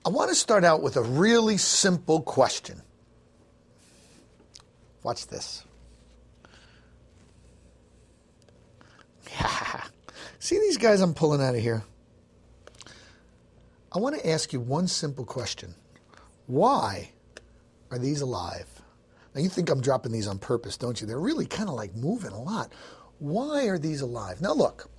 I want to start out with a really simple question. Watch this. See these guys I'm pulling out of here? I want to ask you one simple question. Why are these alive? Now you think I'm dropping these on purpose, don't you? They're really kind of like moving a lot. Why are these alive? Now look,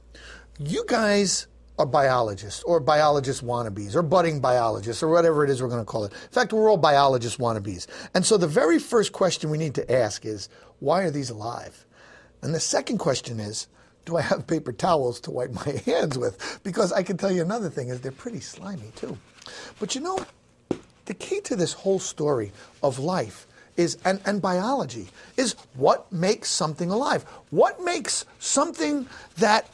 you guys are biologists or biologist wannabes or budding biologists or whatever it is we're going to call it. In fact, we're all biologist wannabes. And so the very first question we need to ask is, why are these alive? And the second question is, do I have paper towels to wipe my hands with? Because I can tell you another thing is they're pretty slimy too. But you know, the key to this whole story of life is, and biology, is what makes something alive. What makes something that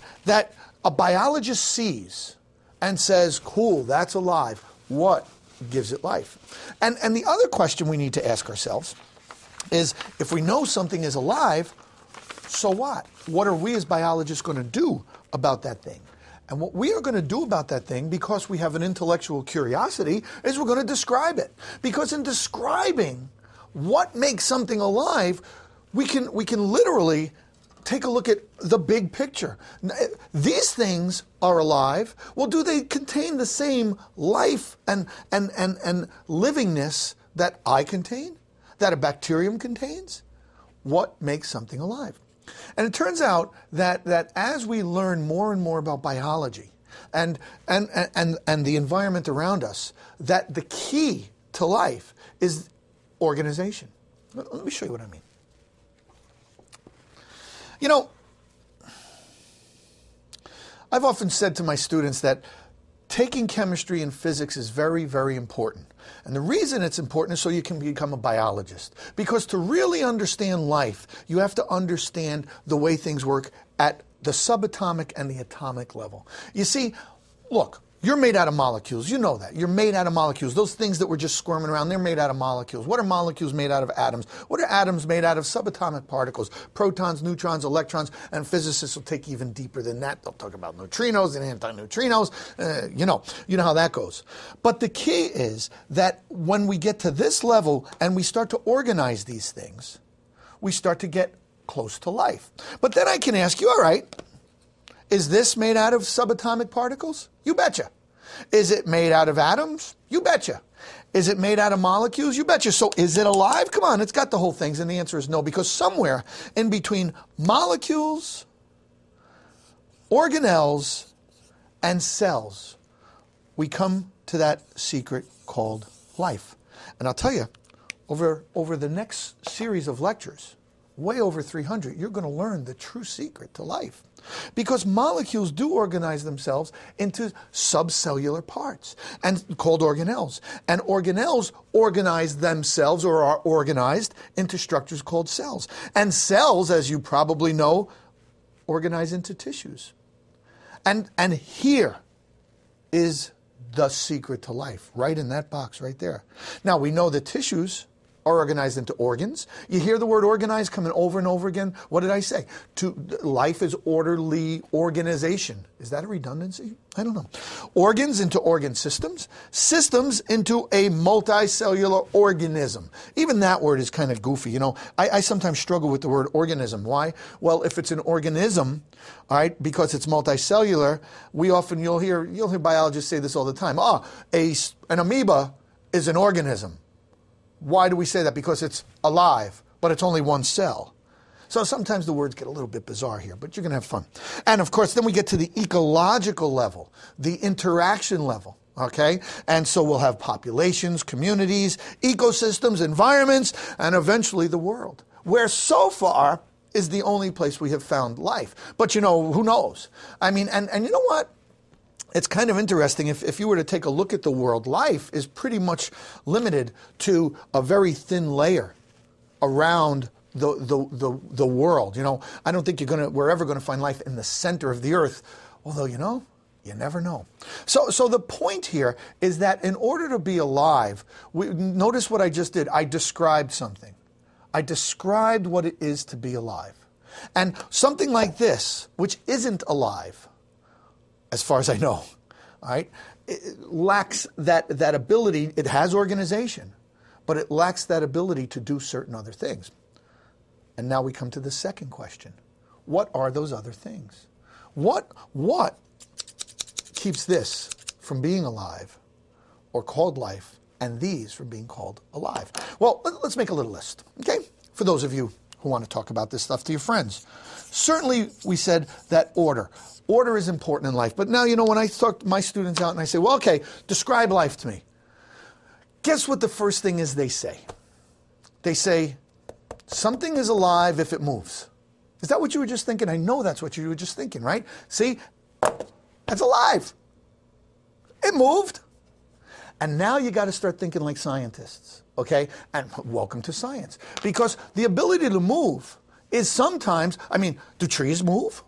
a biologist sees and says, cool, that's alive. What gives it life? And the other question we need to ask ourselves is, if we know something is alive, so what? What are we as biologists going to do about that thing? And what we are going to do about that thing, because we have an intellectual curiosity, is we're going to describe it. Because in describing what makes something alive, we can literally take a look at the big picture. These things are alive. Well, do they contain the same life and livingness that I contain, that a bacterium contains? What makes something alive? And it turns out that as we learn more and more about biology and the environment around us, that the key to life is organization. Let me show you what I mean. You know, I've often said to my students that taking chemistry and physics is very, very important. And the reason it's important is so you can become a biologist. Because to really understand life, you have to understand the way things work at the subatomic and the atomic level. You see, look, you're made out of molecules. You know that. You're made out of molecules. Those things that were just squirming around, they're made out of molecules. What are molecules made out of? Atoms. What are atoms made out of? Subatomic particles. Protons, neutrons, electrons, and physicists will take even deeper than that. They'll talk about neutrinos and antineutrinos. You know how that goes. But the key is that when we get to this level and we start to organize these things, we start to get close to life. But then I can ask you, all right, is this made out of subatomic particles? You betcha. Is it made out of atoms? You betcha. Is it made out of molecules? You betcha. So is it alive? Come on, it's got the whole things. And the answer is no, because somewhere in between molecules, organelles, and cells, we come to that secret called life. And I'll tell you, over the next series of lectures, way over 300, you're going to learn the true secret to life. Because molecules do organize themselves into subcellular parts, and called organelles. And organelles organize themselves, or are organized, into structures called cells. And cells, as you probably know, organize into tissues. And here is the secret to life, right in that box right there. Now, we know that tissues are organized into organs. You hear the word organized coming over and over again. What did I say? Life is orderly organization. Is that a redundancy? I don't know. Organs into organ systems. Systems into a multicellular organism. Even that word is kind of goofy. You know, I sometimes struggle with the word organism. Why? Well, if it's an organism, all right, because it's multicellular, you'll hear biologists say this all the time. An amoeba is an organism. Why do we say that? Because it's alive, but it's only one cell. So sometimes the words get a little bit bizarre here, but you're going to have fun. And of course, then we get to the ecological level, the interaction level, okay? And so we'll have populations, communities, ecosystems, environments, and eventually the world, where so far is the only place we have found life. But you know, who knows? I mean, and you know what? It's kind of interesting, if you were to take a look at the world, life is pretty much limited to a very thin layer around the world. You know, I don't think we're ever going to find life in the center of the earth, although, you know, you never know. So the point here is that in order to be alive, notice what I just did. I described something. I described what it is to be alive. And something like this, which isn't alive, as far as I know, all right, it lacks that ability. It has organization, but it lacks that ability to do certain other things. And now we come to the second question. What are those other things? What keeps this from being alive or called life and these from being called alive? Well, let's make a little list, okay? For those of you who want to talk about this stuff to your friends. Certainly, we said that order. Order is important in life. But now, when I talk my students out and I say, well, okay, describe life to me. Guess what the first thing is they say? They say, something is alive if it moves. Is that what you were just thinking? I know that's what you were just thinking, right? See, that's alive. It moved. And now you got to start thinking like scientists, okay? And welcome to science. Because the ability to move is sometimes, do trees move?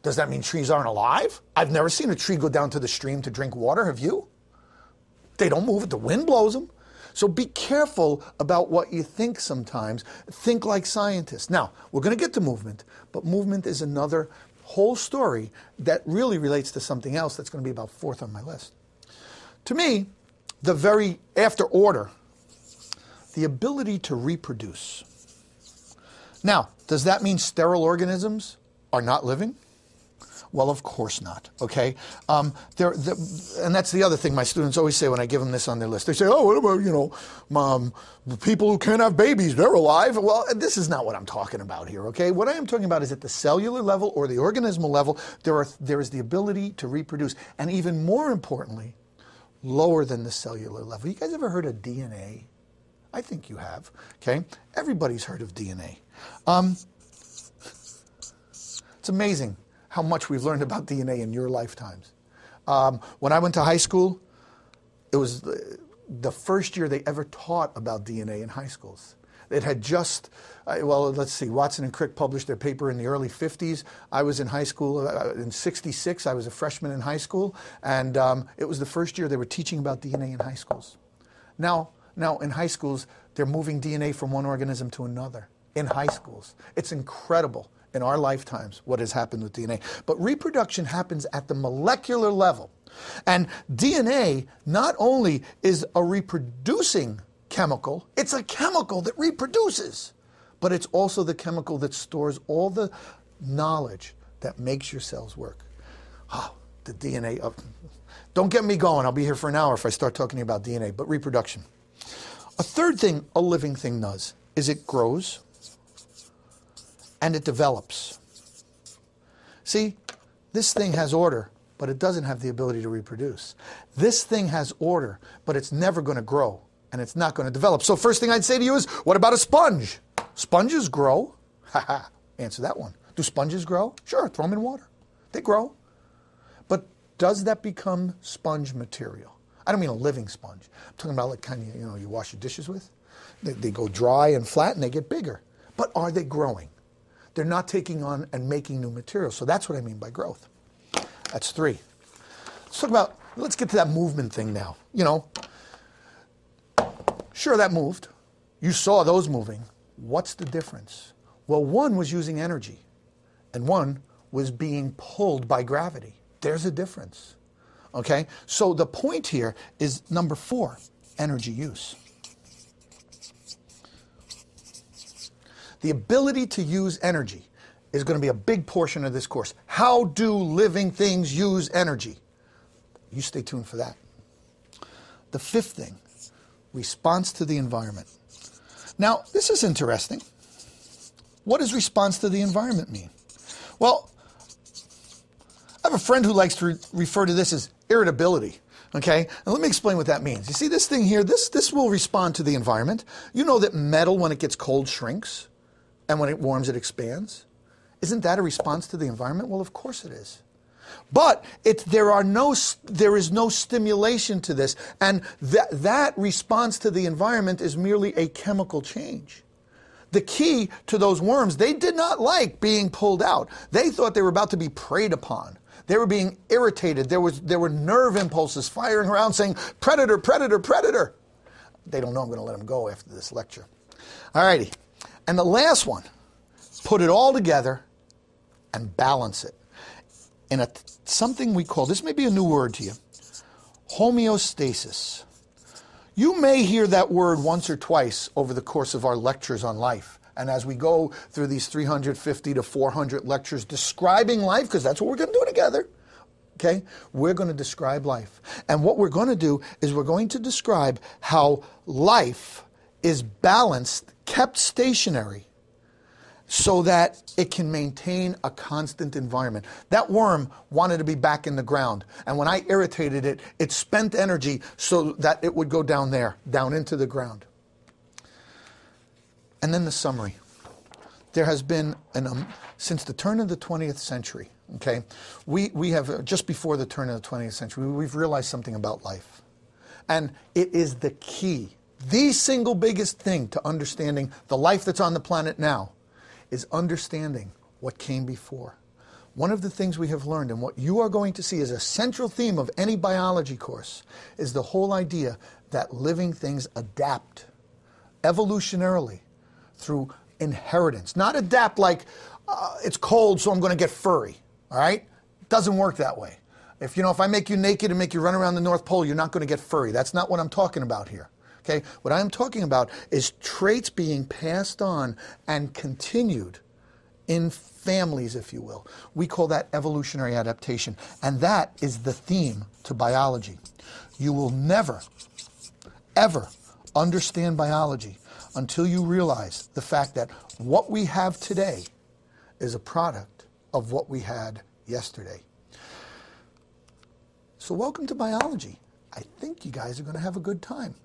Does that mean trees aren't alive? I've never seen a tree go down to the stream to drink water, have you? They don't move, the wind blows them. So be careful about what you think sometimes. Think like scientists. Now, we're going to get to movement, but movement is another whole story that really relates to something else that's going to be about fourth on my list. To me, the very after order, the ability to reproduce. Now, does that mean sterile organisms are not living? Well, of course not, okay? And that's the other thing my students always say when I give them this on their list. They say, oh, what about, people who can't have babies, they're alive. Well, this is not what I'm talking about here, okay? What I am talking about is at the cellular level or the organismal level, there is the ability to reproduce. And even more importantly, lower than the cellular level. You guys ever heard of DNA? I think you have, okay? Everybody's heard of DNA. It's amazing how much we've learned about DNA in your lifetimes. When I went to high school, it was the first year they ever taught about DNA in high schools. It had just, let's see, Watson and Crick published their paper in the early 50s. I was in high school in 66. I was a freshman in high school, and it was the first year they were teaching about DNA in high schools. Now in high schools, they're moving DNA from one organism to another in high schools. It's incredible in our lifetimes what has happened with DNA. But reproduction happens at the molecular level. And DNA not only is a reproducing chemical, it's a chemical that reproduces, but it's also the chemical that stores all the knowledge that makes your cells work. Oh, the DNA. Don't get me going. I'll be here for an hour if I start talking about DNA, but reproduction. A third thing a living thing does is it grows and it develops. See, this thing has order, but it doesn't have the ability to reproduce. This thing has order, but it's never going to grow, and it's not going to develop. So first thing I'd say to you is, what about a sponge? Sponges grow. Haha, answer that one. Do sponges grow? Sure, throw them in water. They grow. But does that become sponge material? I don't mean a living sponge. I'm talking about like kind of, you wash your dishes with. They go dry and flat, and they get bigger. But are they growing? They're not taking on and making new material. So that's what I mean by growth. That's three. Let's get to that movement thing now. Sure, that moved. You saw those moving. What's the difference? Well, one was using energy, and one was being pulled by gravity. There's a difference. Okay? So the point here is number 4, energy use. The ability to use energy is going to be a big portion of this course. How do living things use energy? You stay tuned for that. The 5th thing, response to the environment. Now, this is interesting. What does response to the environment mean? Well, I have a friend who likes to refer to this as irritability. Okay, and let me explain what that means. You see this thing here, this will respond to the environment. You know that metal, when it gets cold, shrinks. And when it warms, it expands. Isn't that a response to the environment? Well, of course it is. But there is no stimulation to this. And that response to the environment is merely a chemical change. The key to those worms, they did not like being pulled out. They thought they were about to be preyed upon. They were being irritated. There were nerve impulses firing around saying, predator, predator, predator. They don't know I'm going to let them go after this lecture. All righty. And the last one, put it all together and balance it in something we call, this may be a new word to you, Homeostasis. You may hear that word once or twice over the course of our lectures on life. And as we go through these 350 to 400 lectures describing life, because that's what we're going to do together, okay? We're going to describe life. And what we're going to do is we're going to describe how life is balanced, kept stationary, so that it can maintain a constant environment. That worm wanted to be back in the ground. And when I irritated it, it spent energy so that it would go down there, down into the ground. And then the summary. There has been, since the turn of the 20th century, okay, we have, just before the turn of the 20th century, we've realized something about life. And it is the key, the single biggest thing to understanding the life that's on the planet now, is understanding what came before. One of the things we have learned, and what you are going to see as a central theme of any biology course, is the whole idea that living things adapt evolutionarily through inheritance. Not adapt like it's cold, so I'm going to get furry. All right? It doesn't work that way. If I make you naked and make you run around the North Pole, you're not going to get furry. That's not what I'm talking about here. Okay? What I'm talking about is traits being passed on and continued in families, if you will. We call that evolutionary adaptation. And that is the theme to biology. You will never, ever understand biology until you realize the fact that what we have today is a product of what we had yesterday. So welcome to biology. I think you guys are going to have a good time.